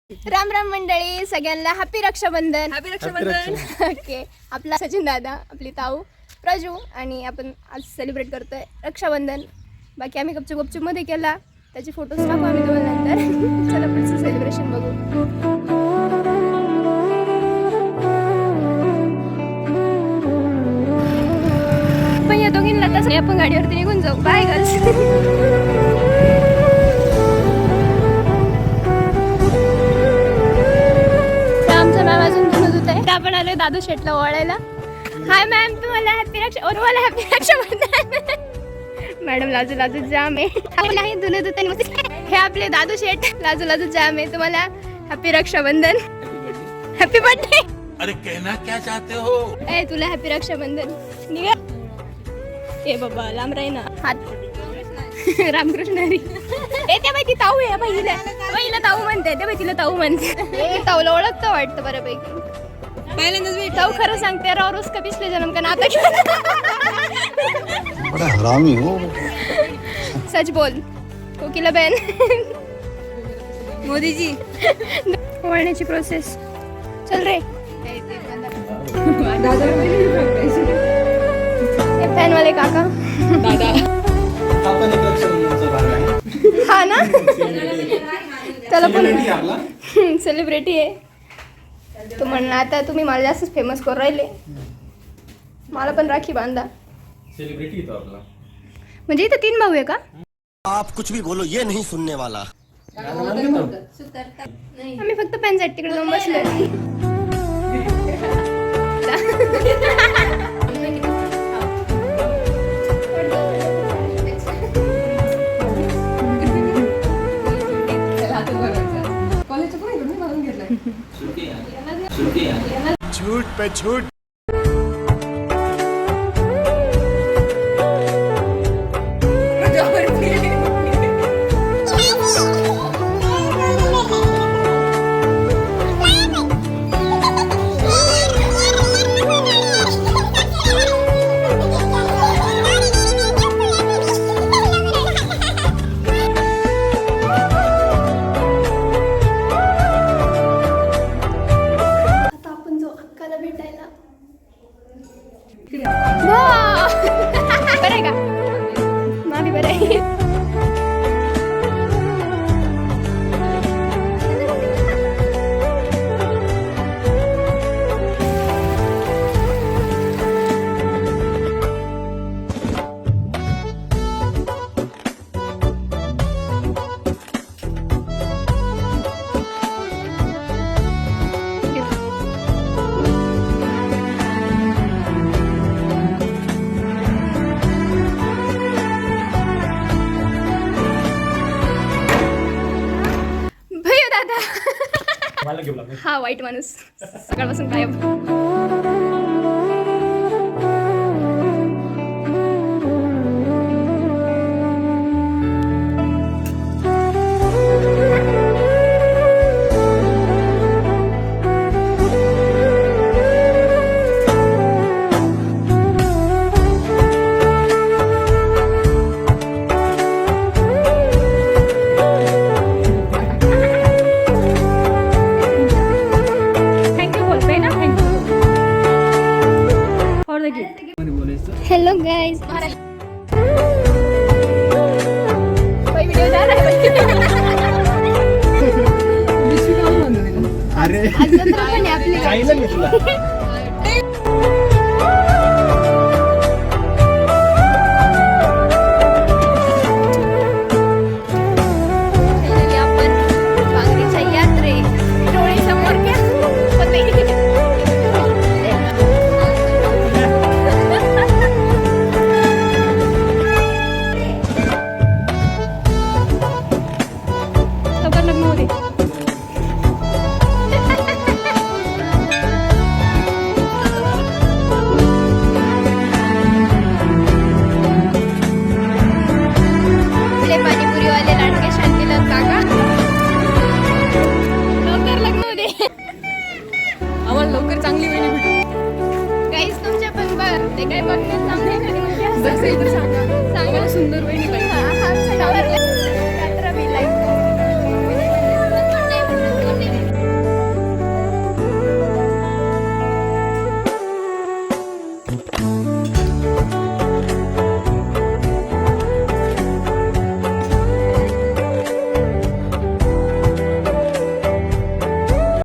राम राम मंडळी, सगळ्यांना happy Rakshabandhan. Happy Rakshabandhan. Okay, आपला सचिन दादा, आपली ताऊ प्रजू आणि आपण आज सेलिब्रेट करतोय रक्षाबंधन. बाकी आम्ही गपचूप गपचूप मध्ये केला, त्याचे फोटोज टाकू आम्ही तुम्हाला नंतर. चला पुढचं सेलिब्रेशन बघू. पण या दोघींना तसं आपण गाडीवरती निघून जाऊ. Bye girls. आपण आलोय दादू शेटला ओळायला. हाय मॅम, तुम्हाला हॅपी रक्षाबंधन. मॅडम लाजू लाजू जाम आहे. आपण आहे दुने दुतानी. हे आपले दादू शेट लाजू लाजू जाम आहे. तुम्हाला हॅपी रक्षाबंधन. Happy birthday. अरे कहना क्या चाहते हो? ए तुला हॅपी रक्षाबंधन. निघा. ए बाबा लांब राही ना हात. रामकृष्ण हरी. ए त्या बाई ती ताऊ आहे. पहिला ताऊ म्हणते, त्या बाई तिला ताऊ म्हणते. ताऊला ओळखतं वाटतं बऱ्यापैकी. पहिल्यांदाच ताऊ खरं सांगते, और उसका पिछले जन्म का नाता. बड़ा हरामी हो. सच बोल कोकिला बहन. मोदीजी ओळण्याची प्रोसेस चल रे. फॅन वाले काका. हा ना, त्याला पण सेलिब्रिटी आहे तो. म्हणणं आता तुम्ही मला जास्तच फेमस करून राहिले, मला पण राखी बांधा. सेलिब्रिटी तो आपला. म्हणजे इथं 3 भाऊ आहे का? आप कुछ भी बोलो, ये नहीं सुनने वाला. आम्ही फक्त पॅनसेट तिकडे जाऊन बसलो. झूठ पे झूठ. बरं आहे का? मामी बरं आहे. हा वाईट माणूस सकाळपासून गायब. हेलो गाइस, कोई वीडियो जा रहा है? अरे आज जत्रा पण आहे आपली. काही नाही घेतला. आपण बांगडीच्या यात्रे डोळ्यासमोर घ्या. लग्न होते.